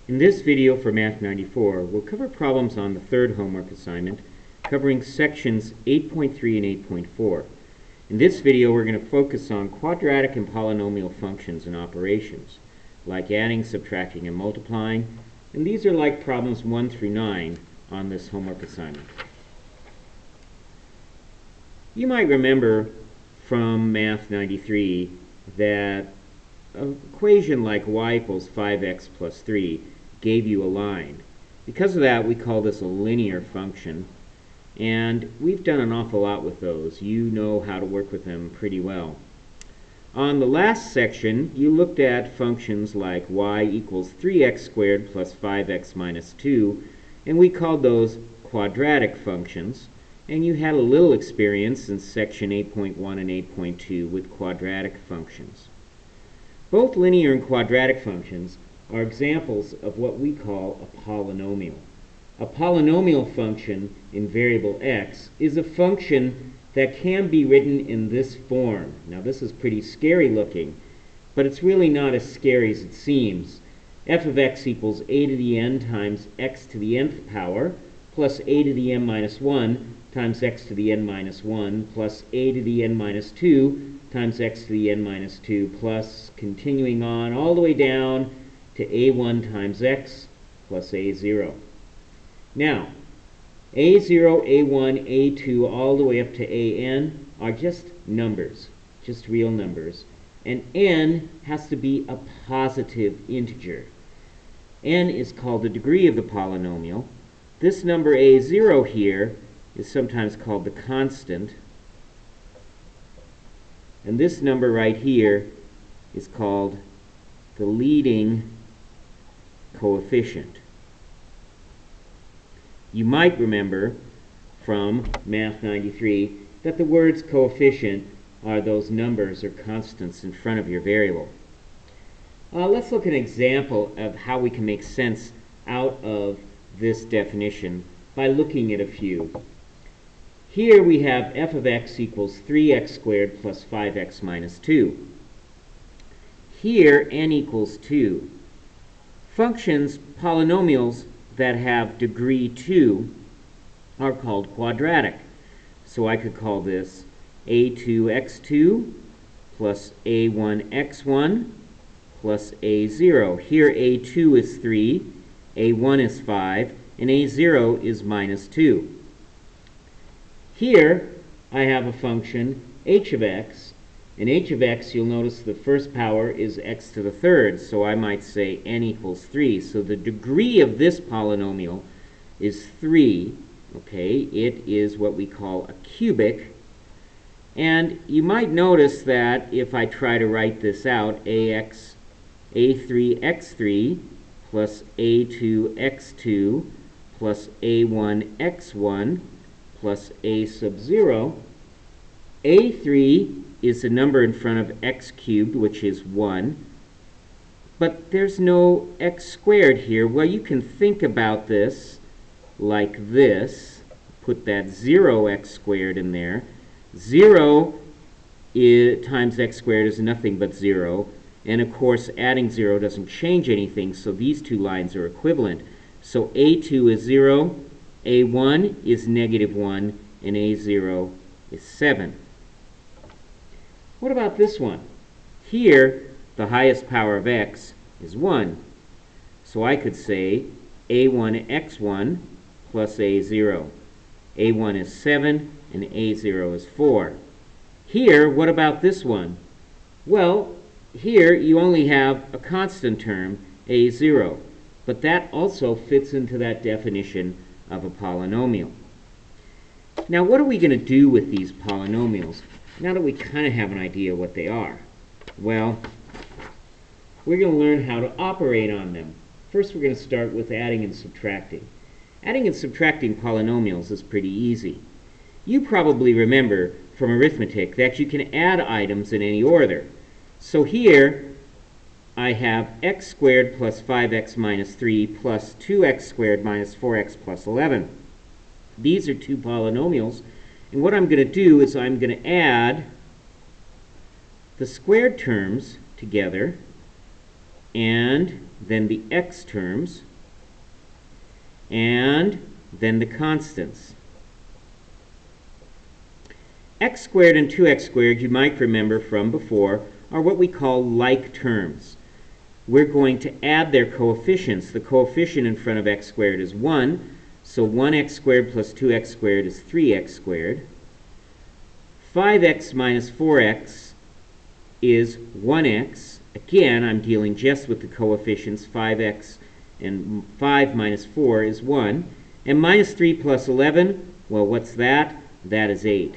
In this video for Math 94, we'll cover problems on the third homework assignment, covering sections 8.3 and 8.4. In this video, we're going to focus on quadratic and polynomial functions and operations, like adding, subtracting, and multiplying, and these are like problems 1 through 9 on this homework assignment. You might remember from Math 93 that an equation like y equals 5x plus 3 gave you a line. Because of that, we call this a linear function, and we've done an awful lot with those. You know how to work with them pretty well. On the last section, you looked at functions like y equals 3x squared plus 5x minus 2, and we called those quadratic functions. And you had a little experience in section 8.1 and 8.2 with quadratic functions. Both linear and quadratic functions are examples of what we call a polynomial. A polynomial function in variable x is a function that can be written in this form. Now this is pretty scary looking, but it's really not as scary as it seems. F of x equals a to the n times x to the nth power plus a to the n minus 1 times x to the n minus 1 plus a to the n minus 2 times x to the n minus 2 plus continuing on all the way down to a1 times x plus a0. Now, a0, a1, a2, all the way up to an are just numbers, just real numbers. And n has to be a positive integer. N is called the degree of the polynomial. This number a0 here is sometimes called the constant. And this number right here is called the leading coefficient. You might remember from Math 93 that the words coefficient are those numbers or constants in front of your variable. Let's look at an example of how we can make sense out of this definition by looking at a few. Here we have f of x equals 3x squared plus 5x minus 2. Here n equals 2. Functions, polynomials that have degree 2 are called quadratic. So I could call this a2x2 plus a1x1 plus a0. Here a2 is 3, a1 is 5, and a0 is minus 2. Here I have a function h of x, and h of x, you'll notice the first power is x to the third, so I might say n equals 3. So the degree of this polynomial is 3. Okay, it is what we call a cubic. And you might notice that if I try to write this out, a3x3 plus a2x2 plus a1x1 plus a sub 0, a3 is the number in front of x cubed, which is 1. But there's no x squared here. Well, you can think about this like this. Put that 0x squared in there. 0 times x squared is nothing but 0. And of course, adding 0 doesn't change anything, so these two lines are equivalent. So a2 is 0, a1 is negative 1, and a0 is 7. What about this one? Here, the highest power of x is 1. So I could say a1x1 plus a0. a1 is 7, and a0 is 4. Here, what about this one? Well, here you only have a constant term, a0. But that also fits into that definition of a polynomial. Now, what are we going to do with these polynomials now that we kind of have an idea what they are? Well, we're going to learn how to operate on them. First, we're going to start with adding and subtracting. Adding and subtracting polynomials is pretty easy. You probably remember from arithmetic that you can add items in any order. So here, I have x squared plus 5x minus 3 plus 2x squared minus 4x plus 11. These are two polynomials, and what I'm going to do is I'm going to add the squared terms together and then the x terms, and then the constants. X squared and 2x squared, you might remember from before, are what we call like terms. We're going to add their coefficients. The coefficient in front of x squared is 1, so 1x squared plus 2x squared is 3x squared. 5x minus 4x is 1x. Again, I'm dealing just with the coefficients. 5x and 5 minus 4 is 1. And minus 3 plus 11, well, what's that? That is 8.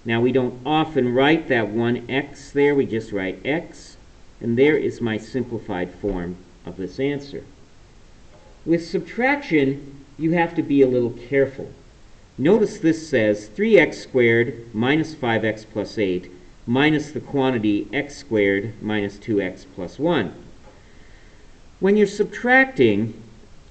Now, we don't often write that 1x there. We just write x. And there is my simplified form of this answer. With subtraction, you have to be a little careful. Notice this says 3x squared minus 5x plus 8 minus the quantity x squared minus 2x plus 1. When you're subtracting,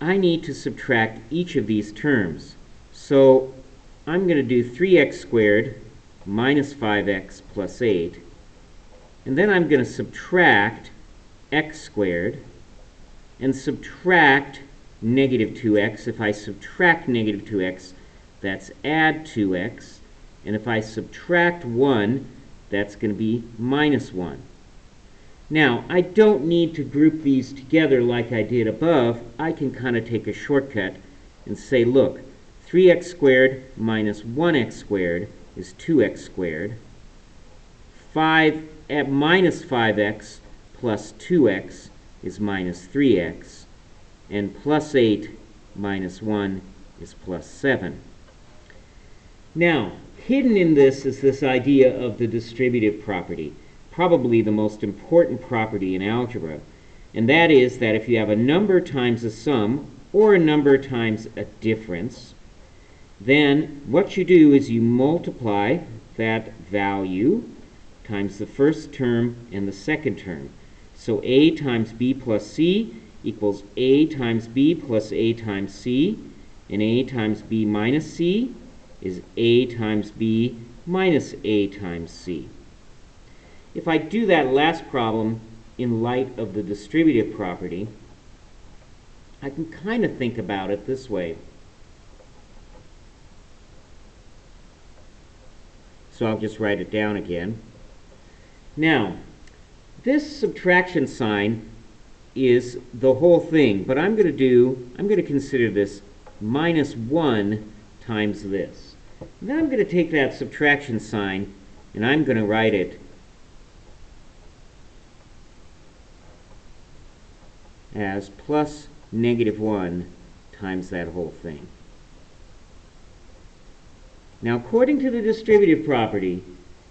I need to subtract each of these terms. So I'm going to do 3x squared minus 5x plus 8. And then I'm going to subtract x squared and subtract negative 2x. If I subtract negative 2x, that's add 2x. And if I subtract 1, that's going to be minus 1. Now, I don't need to group these together like I did above. I can kind of take a shortcut and say, look, 3x squared minus 1x squared is 2x squared. Minus 5x plus 2x is minus 3x. And plus 8 minus 1 is plus 7. Now, hidden in this is this idea of the distributive property, probably the most important property in algebra. And that is that if you have a number times a sum or a number times a difference, then what you do is you multiply that value times the first term and the second term. So a times b plus c equals a times b plus a times c, and a times b minus c is a times b minus a times c. If I do that last problem in light of the distributive property, I can kind of think about it this way. So I'll just write it down again. Now, this subtraction sign is the whole thing, but I'm going to consider this minus 1 times this. And then I'm going to take that subtraction sign and I'm going to write it as plus negative 1 times that whole thing. Now, according to the distributive property,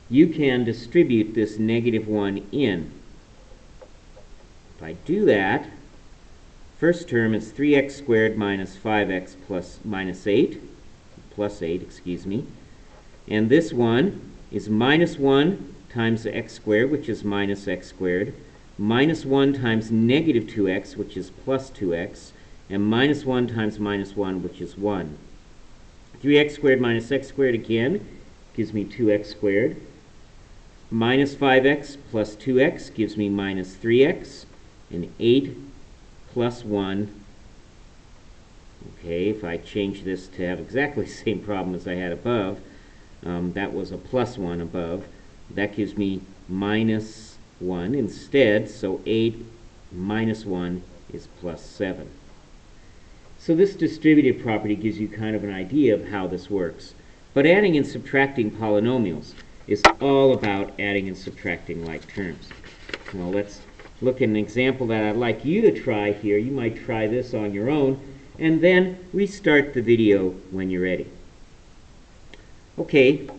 you can distribute this negative 1 in. If I do that, first term is 3x squared minus 5x plus 8, excuse me. And this one is minus 1 times x squared, which is minus x squared, minus 1 times negative 2x, which is plus 2x, and minus 1 times minus 1, which is 1. 3x squared minus x squared again gives me 2x squared. Minus 5x plus 2x gives me minus 3x. And 8 plus 1. Okay, if I change this to have exactly the same problem as I had above, that was a plus 1 above. That gives me minus 1 instead, so 8 minus 1 is plus 7. So this distributive property gives you kind of an idea of how this works. But adding and subtracting polynomials is all about adding and subtracting like terms. Now let's look at an example that I'd like you to try here. You might try this on your own, and then restart the video when you're ready. Okay,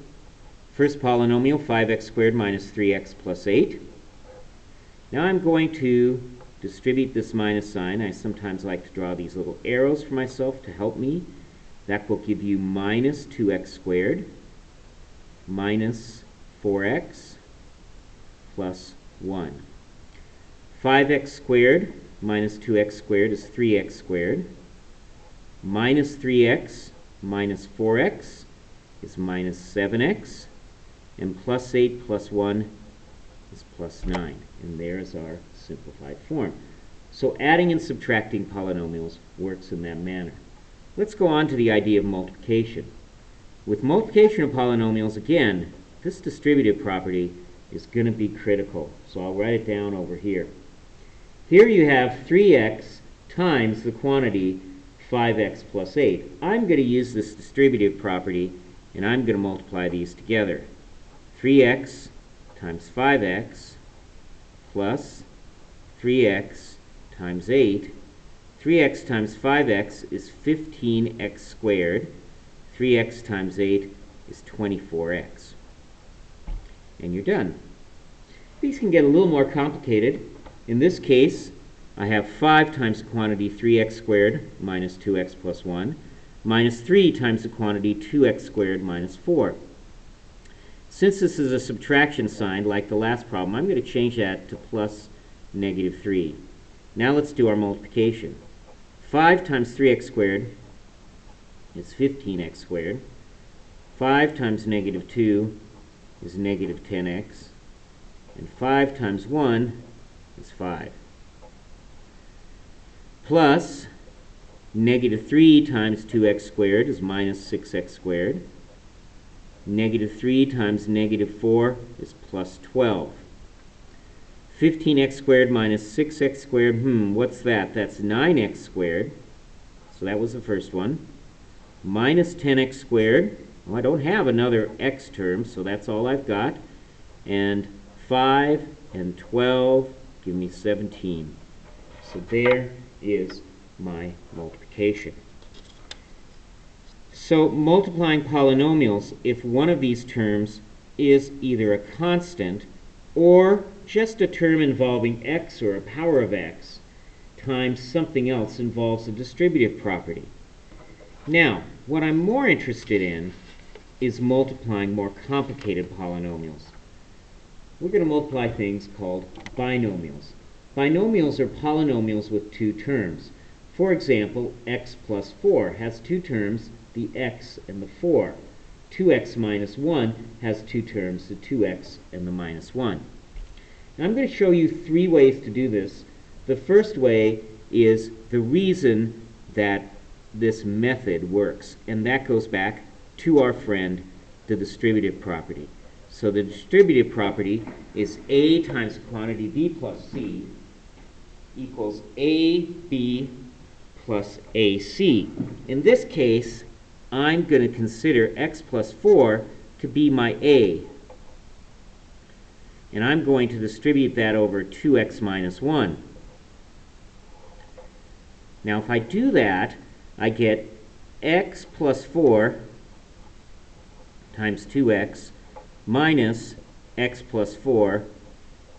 first polynomial, 5x squared minus 3x plus 8. Now I'm going to distribute this minus sign. I sometimes like to draw these little arrows for myself to help me. That will give you minus 2x squared minus 4x plus 1. 5x squared minus 2x squared is 3x squared. Minus 3x minus 4x is minus 7x. And plus 8 plus 1 is plus 9. And there's our simplified form. So adding and subtracting polynomials works in that manner. Let's go on to the idea of multiplication. With multiplication of polynomials, again, this distributive property is going to be critical. So I'll write it down over here. Here you have 3x times the quantity 5x plus 8. I'm going to use this distributive property, and I'm going to multiply these together. 3x times 5x plus 3x times 8. 3x times 5x is 15x squared. 3x times 8 is 24x. And you're done. These can get a little more complicated. In this case, I have 5 times the quantity 3x squared minus 2x plus 1, minus 3 times the quantity 2x squared minus 4. Since this is a subtraction sign, like the last problem, I'm going to change that to plus negative 3. Now let's do our multiplication. 5 times 3x squared is 15x squared. 5 times negative 2 is negative 10x. And 5 times 1 is 5. Plus negative 3 times 2x squared is minus 6x squared. Negative 3 times negative 4 is plus 12. 15x squared minus 6x squared, what's that? That's 9x squared. So that was the first one. Minus 10x squared. Well, I don't have another x term, so that's all I've got. And 5 and 12 give me 17. So there is my multiplication. So multiplying polynomials, if one of these terms is either a constant or just a term involving x or a power of x times something else, involves a distributive property. Now, what I'm more interested in is multiplying more complicated polynomials. We're going to multiply things called binomials. Binomials are polynomials with two terms. For example, x plus 4 has two terms, the x and the 4. 2x minus 1 has two terms, the 2x and the minus 1. Now I'm going to show you 3 ways to do this. The first way is the reason that this method works, and that goes back to our friend, the distributive property. So the distributive property is a times the quantity b plus c equals ab plus ac. In this case, I'm going to consider x plus 4 to be my a. And I'm going to distribute that over 2x minus 1. Now if I do that, I get x plus 4 times 2x minus x plus 4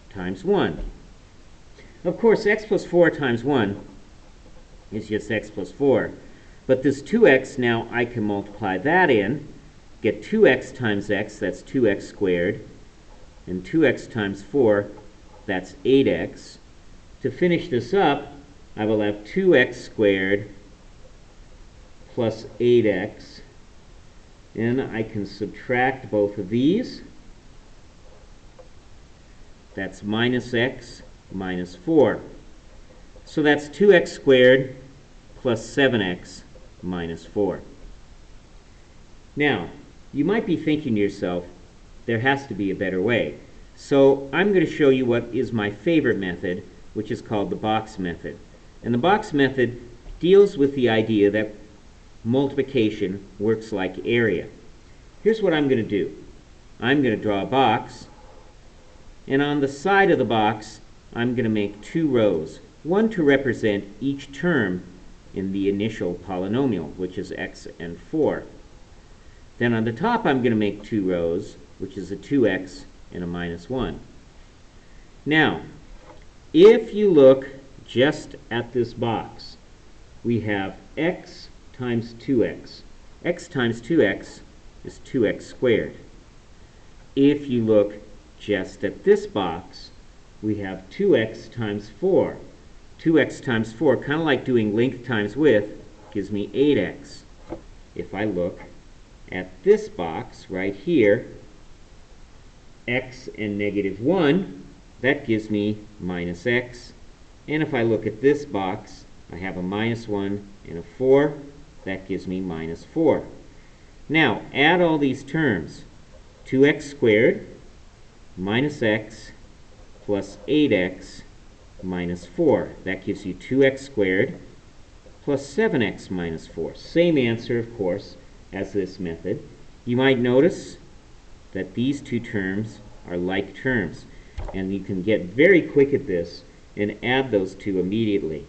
times 1. Of course, x plus 4 times 1 is just x plus 4. But this 2x, now I can multiply that in, get 2x times x, that's 2x squared, and 2x times 4, that's 8x. To finish this up, I will have 2x squared plus 8x. And I can subtract both of these. That's minus x minus 4. So that's 2x squared plus 7x minus 4. Now, you might be thinking to yourself, there has to be a better way. So I'm going to show you what is my favorite method, which is called the box method. And the box method deals with the idea that multiplication works like area. Here's what I'm going to do. I'm going to draw a box, and on the side of the box I'm going to make 2 rows, one to represent each term in the initial polynomial, which is x and 4. Then on the top I'm going to make 2 rows, which is a 2x and a minus 1. Now, if you look just at this box, we have x times 2x. X times 2x is 2x squared. If you look just at this box, we have 2x times 4. 2x times 4, kind of like doing length times width, gives me 8x. If I look at this box right here, x and negative 1, that gives me minus x And if I look at this box, I have a minus 1 and a 4. That gives me minus 4. Now, add all these terms. 2x squared minus x plus 8x minus 4. That gives you 2x squared plus 7x minus 4. Same answer, of course, as this method. You might notice that these two terms are like terms, and you can get very quick at this and add those two immediately.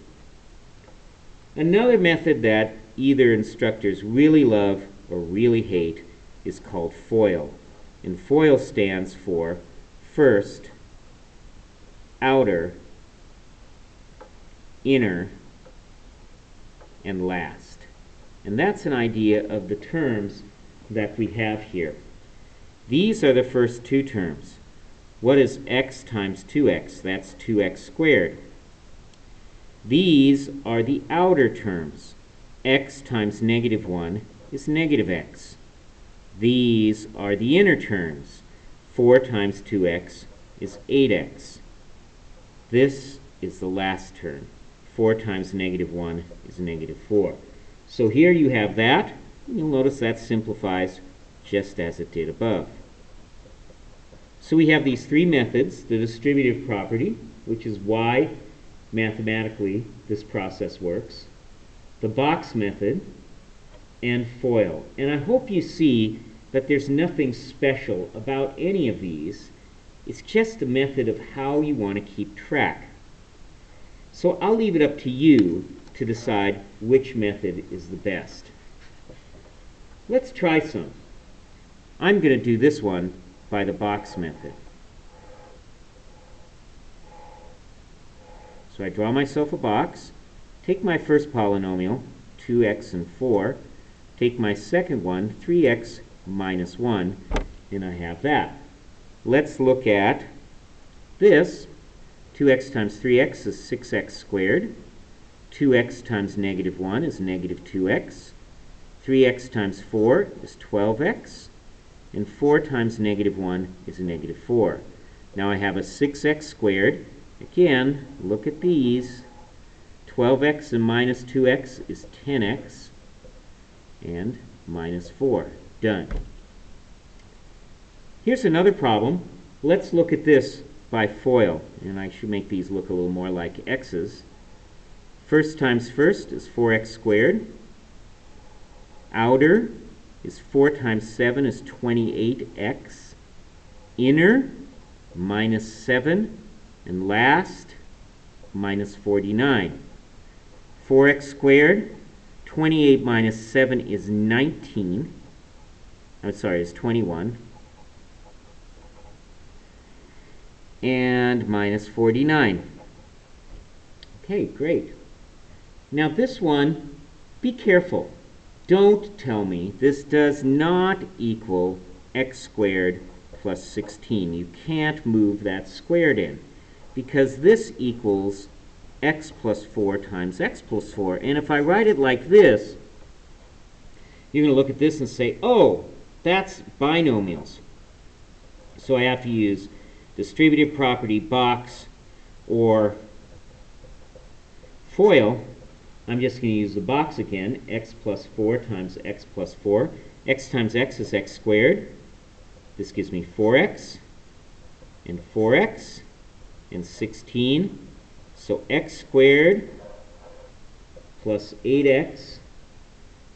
Another method that either instructors really love or really hate is called FOIL. And FOIL stands for first, outer, inner, and last. And that's an idea of the terms that we have here. These are the first two terms. What is x times 2x? That's 2x squared. These are the outer terms. X times negative 1 is negative x. These are the inner terms. 4 times 2x is 8x. This is the last term. 4 times negative 1 is negative 4. So here you have that. You'll notice that simplifies just as it did above. So we have these three methods: the distributive property, which is why mathematically this process works, the box method, and FOIL. And I hope you see that there's nothing special about any of these. It's just a method of how you want to keep track. So I'll leave it up to you to decide which method is the best. Let's try some. I'm going to do this one by the box method. So I draw myself a box, take my first polynomial, 2x and 4, take my second one, 3x minus 1, and I have that. Let's look at this. 2x times 3x is 6x squared. 2x times negative 1 is negative 2x. 3x times 4 is 12x. And 4 times negative 1 is negative 4. Now I have a 6x squared. Again, look at these. 12x and minus 2x is 10x. And minus 4. Done. Here's another problem. Let's look at this by FOIL. And I should make these look a little more like x's. First times first is 4x squared. Outer is 4 times 7 is 28x. Inner, minus 7. And last, minus 49. 4x squared, 28 minus 7 is 19. I'm sorry, is 21. And minus 49. Okay, great. Now this one, be careful. Don't tell me this does not equal x squared plus 16. You can't move that squared in, because this equals x plus 4 times x plus 4. And if I write it like this, you're going to look at this and say, oh, that's binomials. So I have to use distributive property, box, or FOIL. I'm just going to use the box again. X plus 4 times x plus 4. X times x is x squared. This gives me 4x and 4x and 16. So x squared plus 8x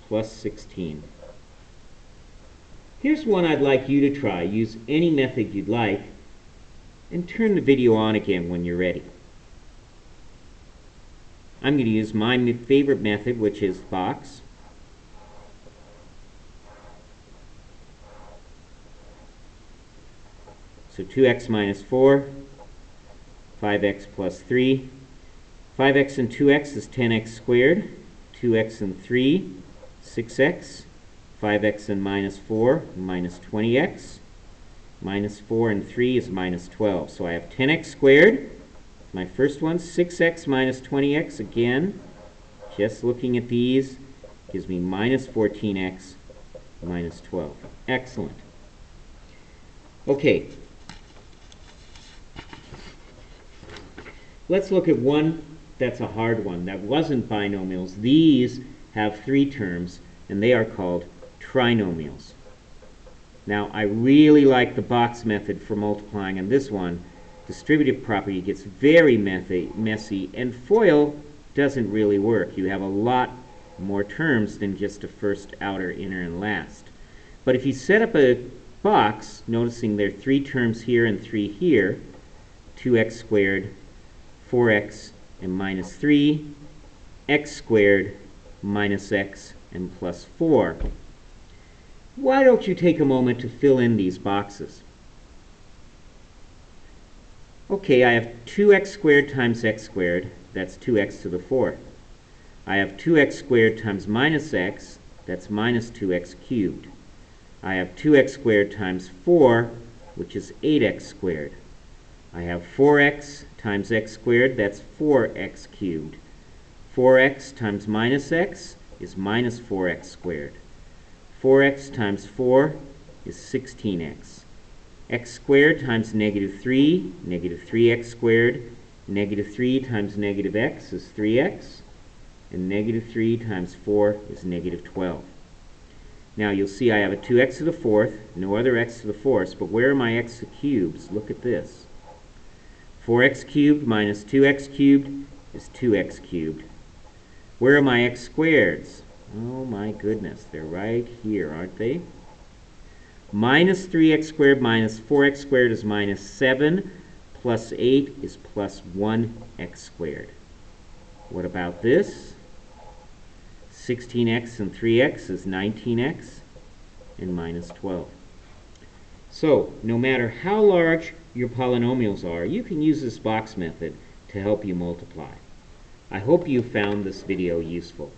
plus 16. Here's one I'd like you to try. Use any method you'd like, and turn the video on again when you're ready. I'm going to use my favorite method, which is box. So 2x minus 4, 5x plus 3. 5x and 2x is 10x squared. 2x and 3, 6x. 5x and minus 4, minus 20x. Minus 4 and 3 is minus 12. So I have 10x squared. My first one, 6x minus 20x. Again, just looking at these, gives me minus 14x minus 12. Excellent. Okay. Let's look at one that's a hard one. That wasn't binomials. These have 3 terms, and they are called trinomials. Now, I really like the box method for multiplying on this one. Distributive property gets very messy, and FOIL doesn't really work. You have a lot more terms than just a first, outer, inner, and last. But if you set up a box, noticing there are 3 terms here and 3 here, 2x squared, 4x, and minus 3, x squared, minus x, and plus 4. Why don't you take a moment to fill in these boxes? Okay, I have 2x squared times x squared, that's 2x to the 4th. I have 2x squared times minus x, that's minus 2x cubed. I have 2x squared times 4, which is 8x squared. I have 4x times x squared, that's 4x cubed. 4x times minus x is minus 4x squared. 4x times 4 is 16x. X squared times negative 3, negative 3x squared. Negative 3 times negative x is 3x. And negative 3 times 4 is negative 12. Now you'll see I have a 2x to the 4th, no other x to the 4th, but where are my x cubes? Look at this. 4x cubed minus 2x cubed is 2x cubed. Where are my x squareds? Oh my goodness, they're right here, aren't they? Minus 3x squared minus 4x squared is minus 7, plus 8 is plus 1x squared. What about this? 16x and 3x is 19x and minus 12. So, no matter how large your polynomials are, you can use this box method to help you multiply. I hope you found this video useful.